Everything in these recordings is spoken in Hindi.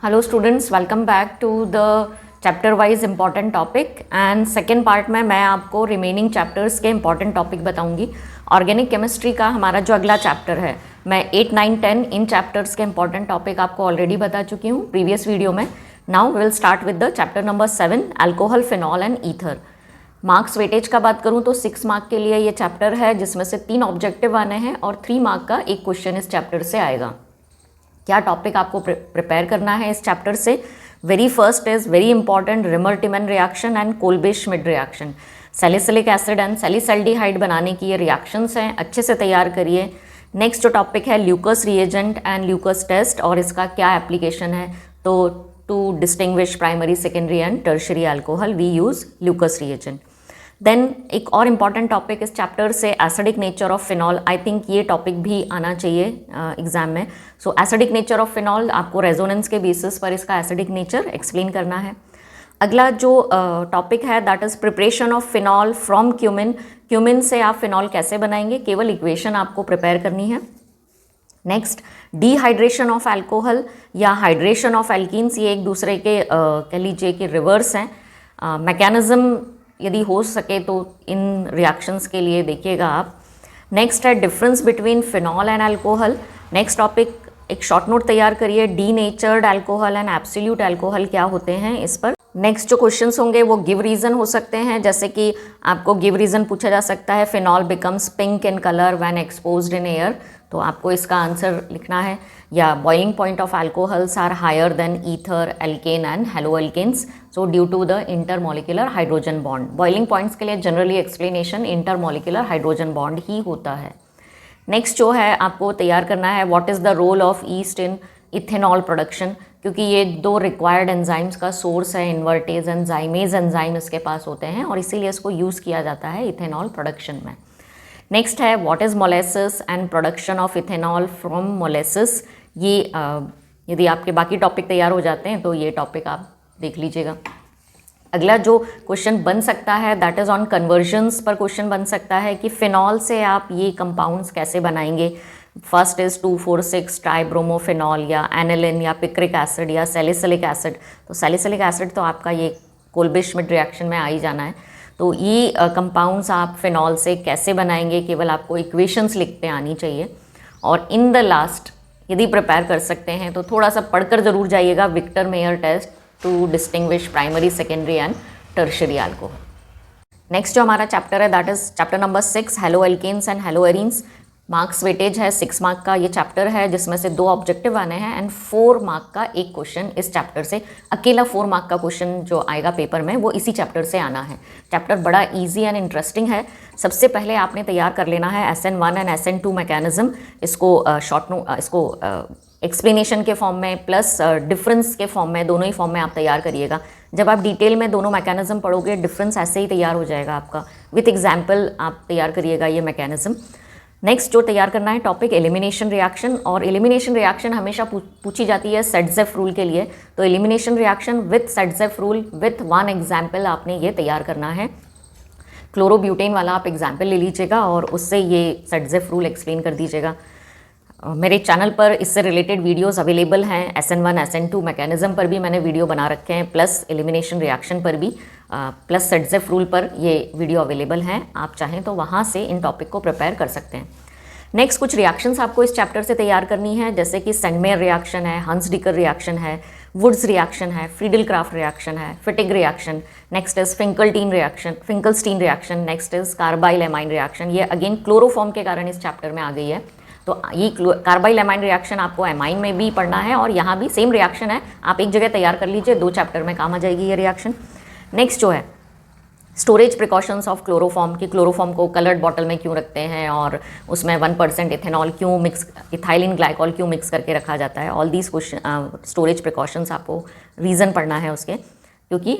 Hello students, welcome back to the chapter wise important topic and second part में मैं आपको रिमेनिंग चैप्टर्स के इम्पॉर्टेंट टॉपिक बताऊंगी। ऑर्गेनिक केमिस्ट्री का हमारा जो अगला चैप्टर है, मैं 8, 9, 10 इन चैप्टर्स के इम्पॉर्टेंट टॉपिक आपको ऑलरेडी बता चुकी हूँ प्रीवियस वीडियो में। Now will start with the chapter number 7, alcohol, phenol and ether. Marks weightage का बात करूँ तो 6 मार्क के लिए ये चैप्टर है, जिसमें से 3 ऑब्जेक्टिव आने हैं और 3 मार्क का एक क्वेश्चन इस चैप्टर से आएगा। क्या टॉपिक आपको प्रिपेयर करना है इस चैप्टर से? Very first is very important Reimer Tiemann reaction and Kolbe Schmitt reaction. Salicylic acid and salicylaldehyde बनाने की ये रिएक्शंस हैं, अच्छे से तैयार करिए। नेक्स्ट जो टॉपिक है Lucas reagent and Lucas test और इसका क्या एप्लीकेशन है। तो to distinguish primary, secondary and tertiary alcohol we use Lucas reagent. Then एक और इम्पॉर्टेंट टॉपिक इस चैप्टर से acidic nature of phenol. I think ये टॉपिक भी आना चाहिए एग्जाम में। So acidic nature of phenol, आपको रेजोनेंस के बेसिस पर इसका एसिडिक नेचर एक्सप्लेन करना है। अगला जो टॉपिक है that is preparation of phenol from cumin. Cumin से आप फिनॉल कैसे बनाएंगे, केवल इक्वेशन आपको प्रिपेयर करनी है। नेक्स्ट, डिहाइड्रेशन ऑफ अल्कोहल या हाइड्रेशन ऑफ एल्कीन्स, ये एक दूसरे के कह लीजिए कि रिवर्स हैं। मैकेनिज्म यदि हो सके तो इन रिएक्शंस के लिए देखिएगा आप। नेक्स्ट है difference between phenol and alcohol. Next topic, एक शॉर्ट नोट तैयार करिए, denatured alcohol and absolute alcohol क्या होते हैं इस पर। नेक्स्ट जो क्वेश्चंस होंगे वो गिव रीज़न हो सकते हैं, जैसे कि आपको गिव रीज़न पूछा जा सकता है phenol becomes pink in colour when exposed in air, तो आपको इसका आंसर लिखना है। या boiling point of alcohols are higher than ether, alkane and haloalkanes, so due to the intermolecular hydrogen bond. Boiling points के लिए generally explanation intermolecular hydrogen bond ही होता है। नेक्स्ट जो है आपको तैयार करना है, what is the role of yeast in ethanol production, क्योंकि ये 2 रिक्वायर्ड एंजाइम्स का सोर्स है। इन्वर्टेज एंड जाइमेज एंजाइम इसके पास होते हैं और इसीलिए इसको यूज़ किया जाता है इथेनॉल प्रोडक्शन में। नेक्स्ट है what is molasses and production of ethanol from molasses. ये यदि आपके बाकी टॉपिक तैयार हो जाते हैं तो ये टॉपिक आप देख लीजिएगा। अगला जो क्वेश्चन बन सकता है दैट इज़ ऑन कन्वर्जन्स पर क्वेश्चन बन सकता है कि फिनॉल से आप ये कंपाउंड्स कैसे बनाएंगे। फर्स्ट इज़ 2,4,6 ट्राइब्रोमोफिनॉल या एनिलिन या पिक्रिक एसिड या सैलिसिलिक एसिड। तो सैलिसिलिक एसिड तो आपका ये कोल्बे-श्मिट रिएक्शन में आ ही जाना है। तो ये कंपाउंड्स आप फिनॉल से कैसे बनाएंगे, केवल आपको इक्वेशंस लिखते आनी चाहिए। और इन द लास्ट यदि प्रिपेयर कर सकते हैं तो थोड़ा सा पढ़कर ज़रूर जाइएगा Victor Meyer test to distinguish primary, secondary and tertiary alcohol. Next जो हमारा चैप्टर है that is chapter number 6, haloalkanes and haloarenes. Marks weightage है 6 मार्क का ये चैप्टर है, जिसमें से 2 ऑब्जेक्टिव आने हैं एंड 4 मार्क का एक क्वेश्चन इस चैप्टर से। अकेला 4 मार्क का क्वेश्चन जो आएगा पेपर में वो इसी चैप्टर से आना है। चैप्टर बड़ा इजी एंड इंटरेस्टिंग है। सबसे पहले आपने तैयार कर लेना है SN1 एंड SN2 मैकेनिज्म। इसको इसको एक्सप्लेनेशन के फॉर्म में प्लस डिफरेंस के फॉर्म में, दोनों ही फॉर्म में आप तैयार करिएगा। जब आप डिटेल में दोनों मैकेनिज्म पढ़ोगे, डिफरेंस ऐसे ही तैयार हो जाएगा आपका। विथ एग्जाम्पल आप तैयार करिएगा ये मैकेनिज्म। नेक्स्ट जो तैयार करना है टॉपिक एलिमिनेशन रिएक्शन, और एलिमिनेशन रिएक्शन हमेशा पूछी जाती है सेटजेफ रूल के लिए। तो elimination reaction with सेटजेफ rule with 1 example आपने ये तैयार करना है। क्लोरोब्यूटेन वाला आप एग्जाम्पल ले लीजिएगा और उससे ये सेटजेफ रूल एक्सप्लेन कर दीजिएगा। मेरे चैनल पर इससे रिलेटेड वीडियोस अवेलेबल हैं। SN1, SN2 मैकेनिज्म पर भी मैंने वीडियो बना रखे हैं, प्लस एलिमिनेशन रिएक्शन पर भी, प्लस सेटजेफ रूल पर ये वीडियो अवेलेबल हैं। आप चाहें तो वहाँ से इन टॉपिक को प्रिपेयर कर सकते हैं। नेक्स्ट कुछ रिएक्शंस आपको इस चैप्टर से तैयार करनी है, जैसे कि सेंडमेयर रिएक्शन है, हंस-डिकर रिएक्शन है, वुड्स रिएक्शन है, फ्रीडल-क्राफ्ट रिएक्शन है, Fittig reaction. Next is Finkelstein reaction. Next is carbylamine एमाइन रिएक्शन। ये अगेन क्लोरोफॉर्म के कारण इस चैप्टर में आ गई है। तो ये कार्बाइल एमाइन रिएक्शन आपको एमाइन में भी पढ़ना है और यहाँ भी सेम रिएक्शन है, आप एक जगह तैयार कर लीजिए, 2 चैप्टर में काम आ जाएगी ये रिएक्शन। नेक्स्ट जो है स्टोरेज प्रिकॉशंस ऑफ क्लोरोफॉर्म, की क्लोरोफॉर्म को कलर्ड बॉटल में क्यों रखते हैं और उसमें 1% इथेनॉल क्यों मिक्स, इथाइलिन ग्लाइकॉल क्यों मिक्स करके रखा जाता है। All these question storage precautions आपको रीज़न पढ़ना है उसके, क्योंकि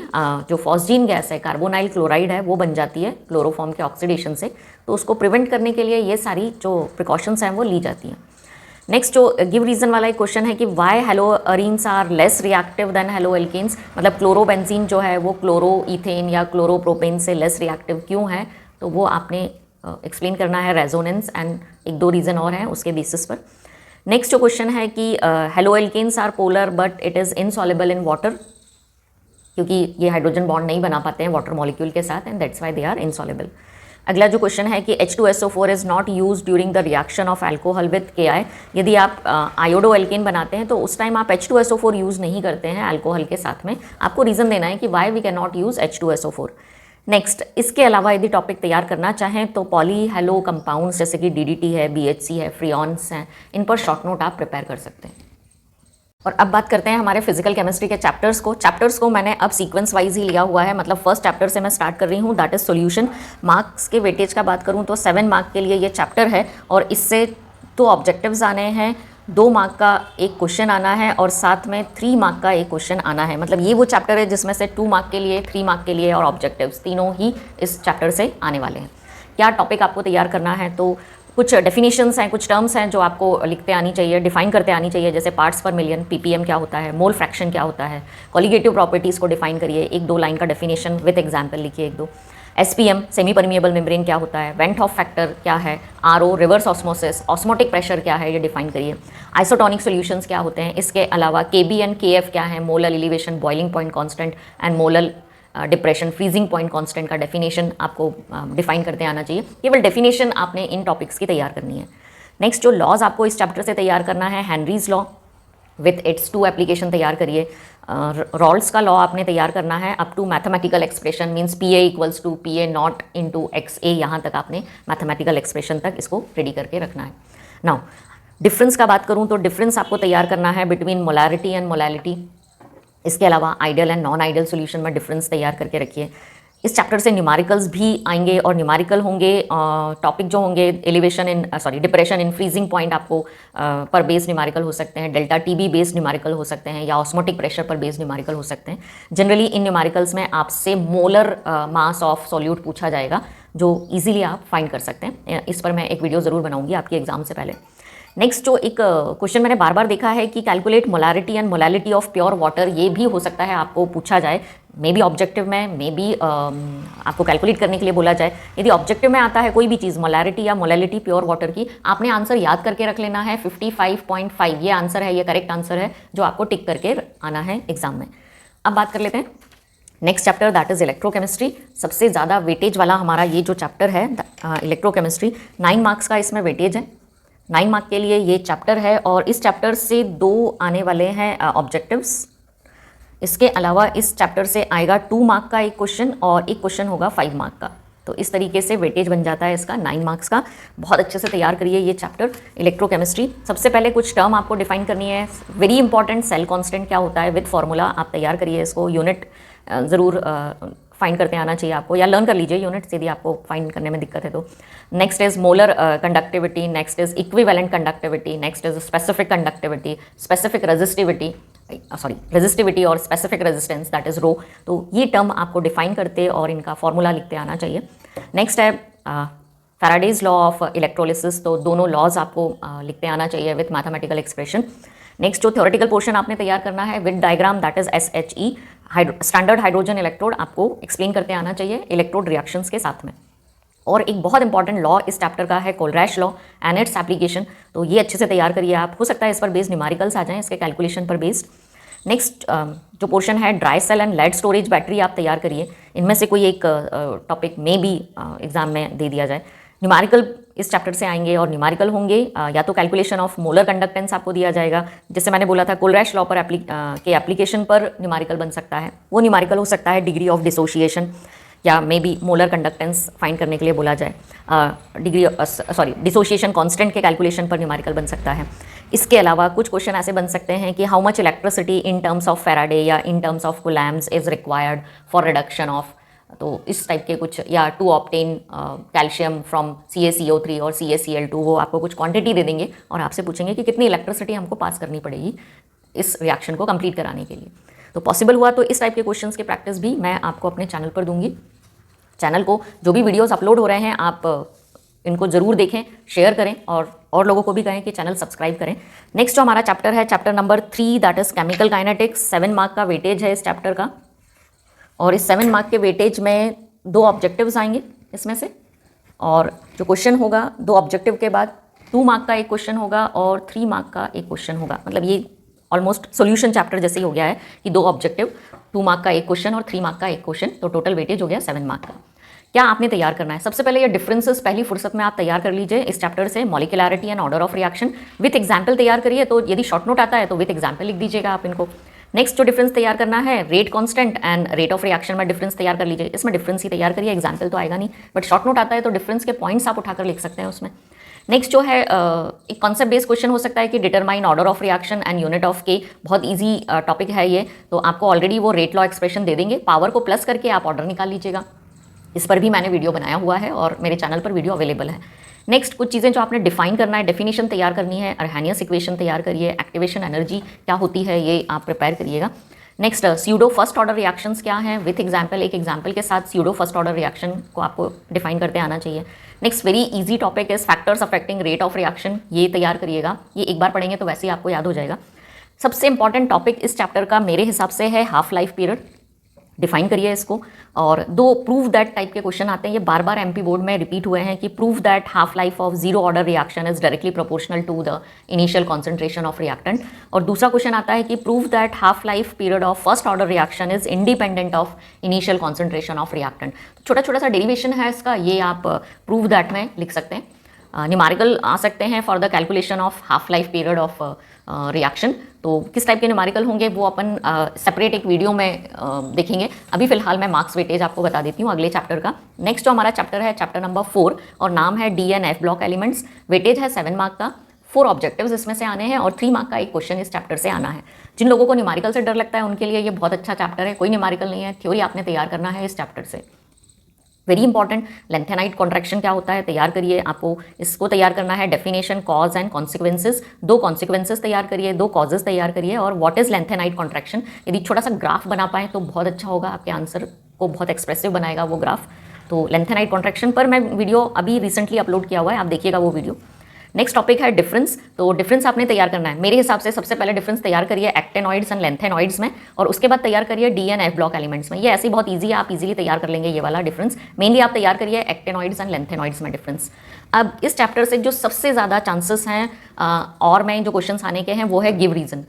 जो फॉस्जीन गैस है, कार्बोनाइल क्लोराइड है, वो बन जाती है क्लोरोफॉर्म के ऑक्सीडेशन से, तो उसको प्रिवेंट करने के लिए ये सारी जो प्रिकॉशंस हैं वो ली जाती हैं। नेक्स्ट जो गिव रीज़न वाला एक क्वेश्चन है कि why haloarenes are less reactive than haloalkanes, मतलब क्लोरोबेंजीन जो है वो क्लोरो इथेन या क्लोरोप्रोपेन से लेस रिएक्टिव क्यों है, तो वो आपने एक्सप्लेन करना है रेजोनेंस एंड एक दो रीज़न और हैं उसके बेसिस पर। नेक्स्ट जो क्वेश्चन है कि haloalkanes are polar but it is insoluble in water, क्योंकि ये हाइड्रोजन बॉन्ड नहीं बना पाते हैं वाटर मॉलिक्यूल के साथ and that's why they are insoluble. अगला जो क्वेश्चन है कि H2SO4 is not use during the reaction of alcohol with KI। यदि आप आयोडो एल्केन बनाते हैं तो उस टाइम आप H2SO4 यूज़ नहीं करते हैं अल्कोहल के साथ में। आपको रीज़न देना है कि why we can not use H2SO4। Next, इसके अलावा यदि टॉपिक तैयार करना चाहें तो पॉली हेलो कंपाउंड्स जैसे कि DDT है, BHC है, फ्रियॉन्स हैं, इन पर शॉर्ट नोट आप प्रिपेयर कर सकते हैं। और अब बात करते हैं हमारे फिजिकल केमिस्ट्री के चैप्टर्स को मैंने अब सीक्वेंस वाइज ही लिया हुआ है, मतलब फर्स्ट चैप्टर से मैं स्टार्ट कर रही हूँ, दैट इज सॉल्यूशन। मार्क्स के वेटेज का बात करूँ तो 7 मार्क के लिए ये चैप्टर है और इससे 2 ऑब्जेक्टिव्स आने हैं, 2 मार्क का एक क्वेश्चन आना है और साथ में 3 मार्क का एक क्वेश्चन आना है। मतलब ये वो चैप्टर है जिसमें से 2 मार्क के लिए, 3 मार्क के लिए और ऑब्जेक्टिव्स तीनों ही इस चैप्टर से आने वाले हैं। क्या टॉपिक आपको तैयार करना है, तो कुछ डेफिनेशंस हैं, कुछ टर्म्स हैं जो आपको लिखते आनी चाहिए, डिफाइन करते आनी चाहिए, जैसे पार्ट्स पर मिलियन, ppm क्या होता है, मोल फ्रैक्शन क्या होता है, कॉलिगेटिव प्रॉपर्टीज़ को डिफाइन करिए, 1-2 लाइन का डेफिनेशन विद एग्जाम्पल लिखिए 1-2। SPM सेमी परमिएबल मेम्ब्रेन क्या होता है, वेंट ऑफ फैक्टर क्या है, RO reverse osmosis, osmotic pressure क्या है, ये डिफाइन करिए। आइसोटोनिक सॉल्यूशंस क्या होते हैं, इसके अलावा KB एंड KF क्या है, molar elevation, boiling point constant and molar depression, freezing point constant का डेफिनेशन आपको डिफाइन करते आना चाहिए। केवल डेफिनेशन आपने इन टॉपिक्स की तैयार करनी है। नेक्स्ट जो लॉज आपको इस चैप्टर से तैयार करना है, Henry's law with its 2 application तैयार करिए। रॉल्स का लॉ आपने तैयार करना है up to mathematical expression, means PA equals to PA naught into XA, यहाँ तक आपने मैथमेटिकल एक्सप्रेशन तक इसको रेडी करके रखना है। नाउ डिफरेंस का बात करूँ तो डिफरेंस आपको तैयार करना है बिटवीन मोलैरिटी एंड मोलैलिटी। इसके अलावा ideal and non ideal solution में डिफरेंस तैयार करके रखिए। इस चैप्टर से न्यूमेरिकल्स भी आएंगे और न्यूमेरिकल होंगे टॉपिक जो होंगे elevation in depression in freezing point आपको पर बेस्ड न्यूमेरिकल हो सकते हैं, डेल्टा TB बेस्ड न्यूमेरिकल हो सकते हैं या ऑस्मोटिक प्रेशर पर बेस्ड न्यूमेरिकल हो सकते हैं। जनरली इन न्यूमेरिकल्स में आपसे मोलर मास ऑफ सॉल्यूट पूछा जाएगा जो इजीली आप फाइंड कर सकते हैं। इस पर मैं एक वीडियो ज़रूर बनाऊंगी आपके एग्जाम से पहले। नेक्स्ट जो एक क्वेश्चन मैंने बार बार देखा है कि calculate molarity and molality of pure water, ये भी हो सकता है आपको पूछा जाए, मे बी ऑब्जेक्टिव में, मे बी आपको कैलकुलेट करने के लिए बोला जाए। यदि ऑब्जेक्टिव में आता है कोई भी चीज़ मोलैरिटी या मोलैलिटी प्योर वाटर की, आपने आंसर याद करके रख लेना है 55.5, ये आंसर है, ये करेक्ट आंसर है जो आपको टिक करके आना है एग्जाम में। अब बात कर लेते हैं next chapter, that is electrochemistry. सबसे ज़्यादा वेटेज वाला हमारा ये जो चैप्टर है इलेक्ट्रोकेमिस्ट्री, 9 मार्क्स का इसमें वेटेज है, 9 मार्क के लिए ये चैप्टर है और इस चैप्टर से 2 आने वाले हैं ऑब्जेक्टिव्स। इसके अलावा इस चैप्टर से आएगा 2 मार्क का एक क्वेश्चन और एक क्वेश्चन होगा 5 मार्क का। तो इस तरीके से वेटेज बन जाता है इसका 9 मार्क्स का। बहुत अच्छे से तैयार करिए ये चैप्टर इलेक्ट्रोकेमिस्ट्री। सबसे पहले कुछ टर्म आपको डिफाइन करनी है, वेरी इंपॉर्टेंट, सेल कांस्टेंट क्या होता है विद फार्मूला, आप तैयार करिए इसको। यूनिट ज़रूर फाइंड करते आना चाहिए आपको, या लर्न कर लीजिए यूनिट, यदि आपको फाइंड करने में दिक्कत है तो। Next is molar conductivity, next is equivalent conductivity, next is specific conductivity, specific resistivity और स्पेसिफिक रेजिस्टेंस, दैट इज रो। तो ये टर्म आपको डिफाइन करते और इनका फॉर्मूला लिखते आना चाहिए। नेक्स्ट है फैराडेज लॉ ऑफ इलेक्ट्रोलिसिस, तो दोनों लॉज आपको लिखते आना चाहिए विथ मैथमेटिकल एक्सप्रेशन। नेक्स्ट जो थ्योरेटिकल पोर्शन आपने तैयार करना है with diagram, that is SHE, standard hydrogen electrode, आपको एक्सप्लेन करते आना चाहिए इलेक्ट्रोड रिएक्शंस के साथ में। और एक बहुत इंपॉर्टेंट लॉ इस चैप्टर का है कोलरैश लॉ एंड इट्स एप्लीकेशन, तो ये अच्छे से तैयार करिए आप। हो सकता है इस पर बेस्ड न्यूमेरिकल्स आ जाएं इसके कैलकुलेशन पर बेस्ड। नेक्स्ट जो पोर्शन है dry cell and lead storage battery, आप तैयार करिए। इनमें से कोई एक टॉपिक में भी एग्जाम में दे दिया जाए। न्यूमेरिकल इस चैप्टर से आएंगे और न्यूमेरिकल होंगे या तो कैलकुलेशन ऑफ मोलर कंडक्टेंस आपको दिया जाएगा, जैसे मैंने बोला था कोलरैश लॉ पर के एप्लीकेशन पर न्यूमेरिकल बन सकता है। वो न्यूमेरिकल हो सकता है डिग्री ऑफ डिसोशिएशन या may be molar conductance find करने के लिए बोला जाए, डिसोशिएशन कांस्टेंट के कैलकुलेशन पर न्यूमेरिकल बन सकता है। इसके अलावा कुछ क्वेश्चन ऐसे बन सकते हैं कि how much electricity in terms of Faraday या in terms of coulombs is required for reduction of, तो इस टाइप के कुछ, या to obtain calcium from CaCO3 और CaCl2, वो आपको कुछ क्वांटिटी दे देंगे और आपसे पूछेंगे कि कितनी इलेक्ट्रिसिटी हमको पास करनी पड़ेगी इस रिएक्शन को कंप्लीट कराने के लिए। तो पॉसिबल हुआ तो इस टाइप के क्वेश्चंस की प्रैक्टिस भी मैं आपको अपने चैनल पर दूंगी। चैनल को जो भी वीडियोस अपलोड हो रहे हैं आप इनको ज़रूर देखें, शेयर करें और लोगों को भी कहें कि चैनल सब्सक्राइब करें। नेक्स्ट जो हमारा चैप्टर है chapter number 3, that is chemical kinetics. 7 mark का वेटेज है इस चैप्टर का और इस 7 मार्क के वेटेज में 2 ऑब्जेक्टिव्स आएंगे इसमें से, और जो क्वेश्चन होगा 2 ऑब्जेक्टिव के बाद 2 मार्क का एक क्वेश्चन होगा और 3 मार्क का एक क्वेश्चन होगा। मतलब ये ऑलमोस्ट सॉल्यूशन चैप्टर जैसे ही हो गया है कि 2 ऑब्जेक्टिव, 2 मार्क का एक क्वेश्चन और 3 मार्क का एक क्वेश्चन, तो टोटल वेटेज हो गया 7 मार्क का। क्या आपने तैयार करना है? सबसे पहले ये डिफरेंसेस पहली फुर्सत में आप तैयार कर लीजिए इस चैप्टर से, molecularity and order of reaction with example तैयार करिए। तो यदि शॉर्ट नोट आता है तो विथ एग्जाम्पल लिख दीजिएगा आप इनको। नेक्स्ट जो डिफरेंस तैयार करना है, rate constant and rate of reaction में डिफरेंस तैयार कर लीजिए। इसमें डिफरेंस ही तैयार करिए, एग्जाम्पल तो आएगा नहीं, बट शॉर्ट नोट आता है तो डिफरेंस के पॉइंट्स आप उठाकर लिख सकते हैं उसमें। नेक्स्ट जो है एक कॉन्सेप्ट बेस्ड क्वेश्चन हो सकता है कि determine order of reaction and unit of के। बहुत इजी टॉपिक है ये, तो आपको ऑलरेडी वो रेट लॉ एक्सप्रेशन दे देंगे, पावर को प्लस करके आप ऑर्डर निकाल लीजिएगा। इस पर भी मैंने वीडियो बनाया हुआ है और मेरे चैनल पर वीडियो अवेलेबल है। नेक्स्ट कुछ चीज़ें जो आपने डिफाइन करना है, डेफिनेशन तैयार करनी है, अर्हानियस इक्वेशन तैयार करिए, एक्टिवेशन एनर्जी क्या होती है ये आप प्रिपेयर करिएगा। Next pseudo first order reactions क्या हैं विथ एग्जाम्पल, एक एग्जाम्पल के साथ स्यूडो फर्स्ट ऑर्डर रिएक्शन को आपको डिफाइन करते आना चाहिए। Next very easy topic is factors affecting rate of reaction, ये तैयार करिएगा, ये एक बार पढ़ेंगे तो वैसे ही आपको याद हो जाएगा। सबसे इंपॉर्टेंट टॉपिक इस चैप्टर का मेरे हिसाब से है हाफ लाइफ पीरियड, डिफाइन करिए इसको। और 2 प्रूव दैट टाइप के क्वेश्चन आते हैं, ये बार बार एमपी बोर्ड में रिपीट हुए हैं कि prove that half life of zero order reaction is directly proportional to the initial concentration of reactant. और दूसरा क्वेश्चन आता है कि prove that half life period of first order reaction is independent of initial concentration of reactant. छोटा छोटा सा डेरिवेशन है इसका, ये आप प्रूव दैट में लिख सकते हैं। न्यूमेरिकल आ सकते हैं for the calculation of half life period of reaction, तो किस टाइप के न्यूमेरिकल होंगे वो अपन सेपरेट एक वीडियो में देखेंगे। अभी फिलहाल मैं मार्क्स वेटेज आपको बता देती हूँ अगले चैप्टर का। नेक्स्ट जो हमारा चैप्टर है चैप्टर नंबर 4 और नाम है D and F block elements, weightage है 7 मार्क का, 4 ऑब्जेक्टिव्स इसमें से आने हैं और 3 मार्क का एक क्वेश्चन इस चैप्टर से आना है। जिन लोगों को न्यूमेरिकल से डर लगता है उनके लिए ये बहुत अच्छा चैप्टर है, कोई न्यूमेरिकल नहीं है, थ्योरी आपने तैयार करना है इस चैप्टर से। वेरी इंपॉर्टेंट, लेंथेनाइट कॉन्ट्रैक्शन क्या होता है तैयार करिए, आपको इसको तैयार करना है। Definition, cause and consequences, 2 consequences तैयार करिए, 2 कॉजेस तैयार करिए, और व्हाट इज लेंथेनाइट कॉन्ट्रैक्शन। यदि छोटा सा ग्राफ बना पाए तो बहुत अच्छा होगा, आपके आंसर को बहुत एक्सप्रेसिव बनाएगा वो ग्राफ। तो लेंथेनाइट कॉन्ट्रैक्शन पर मैं वीडियो अभी रिसेंटली अपलोड किया हुआ है, आप देखिएगा वो वीडियो। नेक्स्ट टॉपिक है डिफरेंस, तो डिफरेंस आपने तैयार करना है। मेरे हिसाब से सबसे पहले डिफरेंस तैयार करिए एक्टेनॉइड्स एंड लेंथेनॉइड्स में, और उसके बाद तैयार करिए D and F block elements में। ये ऐसे ही बहुत इजी है, आप इजीली तैयार कर लेंगे ये वाला डिफरेंस। मेनली आप तैयार करिए एक्टेनॉइड्स एंड लेंथेनॉइड्स में डिफरेंस। अब इस चैप्टर से जो सबसे ज़्यादा चांसेस हैं और मैं जो क्वेश्चन आने के हैं वो है गिव रीजन।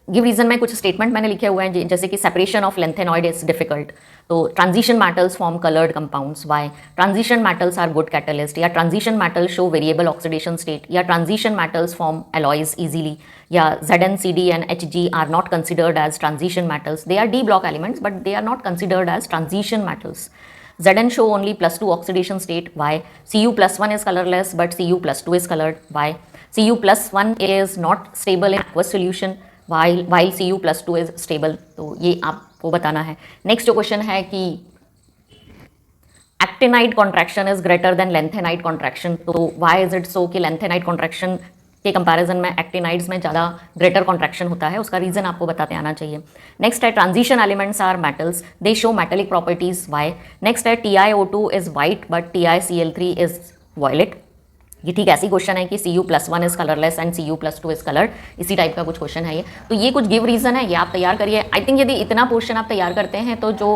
गिव रीजन में कुछ स्टेटमेंट मैंने लिखे हुए हैं, जैसे कि separation of lanthanoid is difficult, तो transition metals form coloured compounds, why transition metals are good catalyst, या transition metals show variable oxidation state, या transition metals form alloys easily, या Zn, Cd and Hg are not considered as transition metals. They are d block elements but they are not considered as transition metals. Zn show only +2 oxidation state. Why? Cu+1 is colorless but Cu+2 is colored. Why? Cu+1 is not stable in aqueous solution while Cu+2 is stable. तो ये आपको बताना है। नेक्स्ट जो क्वेश्चन है कि actinide contraction is greater than lanthanide contraction, तो व्हाई इज इट सो कि लेंथेनाइड कॉन्ट्रैक्शन के कंपैरिजन में एक्टिनाइड्स में ज़्यादा ग्रेटर कॉन्ट्रैक्शन होता है, उसका रीजन आपको बताते आना चाहिए। नेक्स्ट है transition elements are metals, they show metallic properties, why? Next है TiO2 is white but TiCl3 is violet. ये ठीक ऐसी क्वेश्चन है कि Cu+1 is colourless and Cu+2 is coloured, इसी टाइप का कुछ क्वेश्चन है ये। तो ये कुछ गिव रीजन है, ये आप तैयार करिए। आई थिंक यदि इतना पोर्शन आप तैयार करते हैं तो जो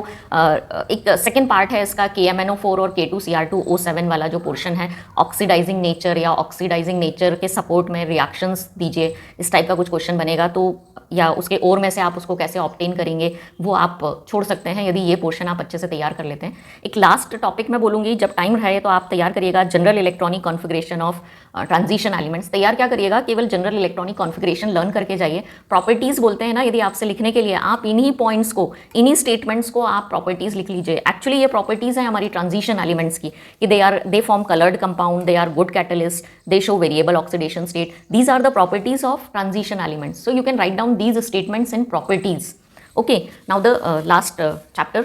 एक सेकंड पार्ट है इसका KMnO4 और K2Cr2O7 वाला जो पोर्शन है, ऑक्सीडाइजिंग नेचर या ऑक्सीडाइजिंग नेचर के सपोर्ट में रिएक्शंस दीजिए, इस टाइप का कुछ क्वेश्चन बनेगा। तो या उसके ओर में से आप उसको कैसे ऑब्टेन करेंगे वो आप छोड़ सकते हैं यदि ये पोर्शन आप अच्छे से तैयार कर लेते हैं। एक लास्ट टॉपिक मैं बोलूँगी, जब टाइम रहे तो आप तैयार करिएगा general electronic configuration of transition elements. तैयार क्या करिएगा, केवल जनरल इलेक्ट्रॉनिक कॉन्फ़िगरेशन लर्न करके जाइए। प्रॉपर्टीज़ बोलते हैं ना, यदि आपसे लिखने के लिए आप इन्हीं पॉइंट्स को, इन्हीं स्टेटमेंट्स को आप प्रॉपर्टीज़ लिख लीजिए। एक्चुअली ये प्रॉपर्टीज़ हैं हमारी ट्रांजिशन एलिमेंट्स की, कि they form coloured compound, they are good catalyst, they show variable oxidation state, these are the properties of transition elements. So you can write down these statements in properties. Okay, now the last chapter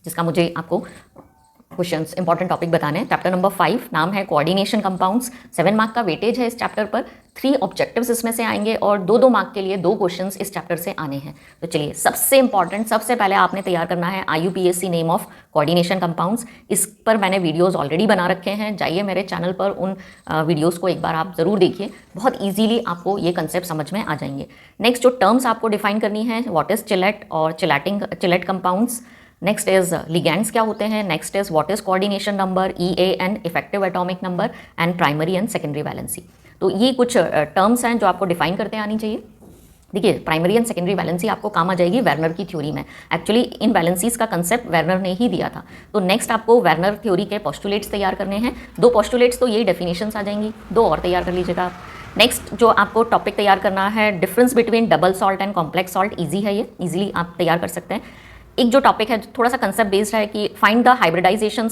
जिसका मुझे आपको क्वेश्चंस इंपॉर्टेंट टॉपिक बताने हैं, चैप्टर नंबर 5, नाम है कोऑर्डिनेशन कंपाउंड्स। 7 मार्क का वेटेज है इस चैप्टर पर, 3 ऑब्जेक्टिव्स इसमें से आएंगे और 2-2 मार्क के लिए 2 क्वेश्चंस इस चैप्टर से आने हैं। तो चलिए, सबसे इंपॉर्टेंट, सबसे पहले आपने तैयार करना है IUPAC name of coordination compounds. इस पर मैंने वीडियोज़ ऑलरेडी बना रखे हैं, जाइए मेरे चैनल पर, उन वीडियोज़ को एक बार आप ज़रूर देखिए, बहुत ईजीली आपको ये कंसेप्ट समझ में आ जाएंगे। नेक्स्ट जो टर्म्स आपको डिफाइन करनी है, व्हाट इज़ चिलेट और chelate compounds, next is ligands क्या होते हैं, next is what is coordination number, EAN effective atomic number, and primary and secondary valency. तो ये कुछ टर्म्स हैं जो आपको डिफाइन करते आनी चाहिए। देखिए, प्राइमरी एंड सेकेंडरी वैलेंसी आपको काम आ जाएगी वेर्नर की थ्योरी में। एक्चुअली इन वैलेंसीज का कंसेप्ट वेर्नर ने ही दिया था। तो नेक्स्ट आपको वेर्नर थ्योरी के पोस्टुलेट्स तैयार करने हैं। 2 पोस्टुलेट्स तो यही डेफिनेशंस आ जाएंगी, 2 और तैयार कर लीजिएगा आप। नेक्स्ट जो आपको टॉपिक तैयार करना है, difference between double salt and complex salt. Easy है, ये ईजिली आप तैयार कर सकते हैं। एक जो टॉपिक है थोड़ा सा कंसेप्ट बेस्ड है कि find the hybridisation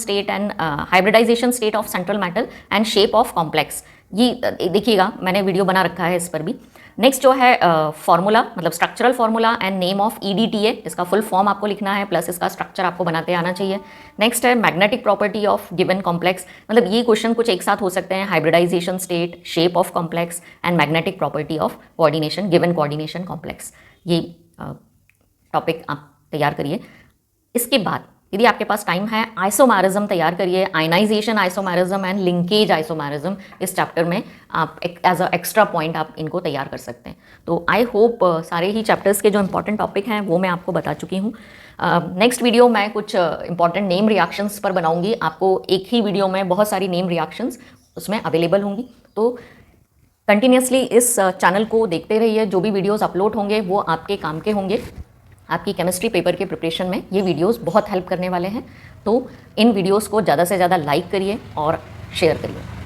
state of central metal and shape of complex. ये देखिएगा, मैंने वीडियो बना रखा है इस पर भी। नेक्स्ट जो है फॉर्मूला, मतलब structural formula and name of EDTA, इसका फुल फॉर्म आपको लिखना है, प्लस इसका स्ट्रक्चर आपको बनाते आना चाहिए। नेक्स्ट है magnetic property of given complex, मतलब ये क्वेश्चन कुछ एक साथ हो सकते हैं, hybridisation state, shape of complex and magnetic property of coordination, given coordination complex. ये टॉपिक आप तैयार करिए। इसके बाद यदि आपके पास टाइम है, आइसोमेरिज्म तैयार करिए, ionisation isomerism and linkage isomerism. इस चैप्टर में आप एज अ एक्स्ट्रा पॉइंट आप इनको तैयार कर सकते हैं। तो आई होप सारे ही चैप्टर्स के जो इंपॉर्टेंट टॉपिक हैं वो मैं आपको बता चुकी हूँ। नेक्स्ट वीडियो मैं कुछ इंपॉर्टेंट नेम रिएक्शंस पर बनाऊंगी। आपको एक ही वीडियो में बहुत सारी नेम रिएक्शंस उसमें अवेलेबल होंगी। तो कंटिन्यूसली इस चैनल को देखते रहिए। जो भी वीडियोज़ अपलोड होंगे वो आपके काम के होंगे। आपकी केमिस्ट्री पेपर के प्रिपरेशन में ये वीडियोस बहुत हेल्प करने वाले हैं। तो इन वीडियोस को ज़्यादा से ज़्यादा लाइक करिए और शेयर करिए।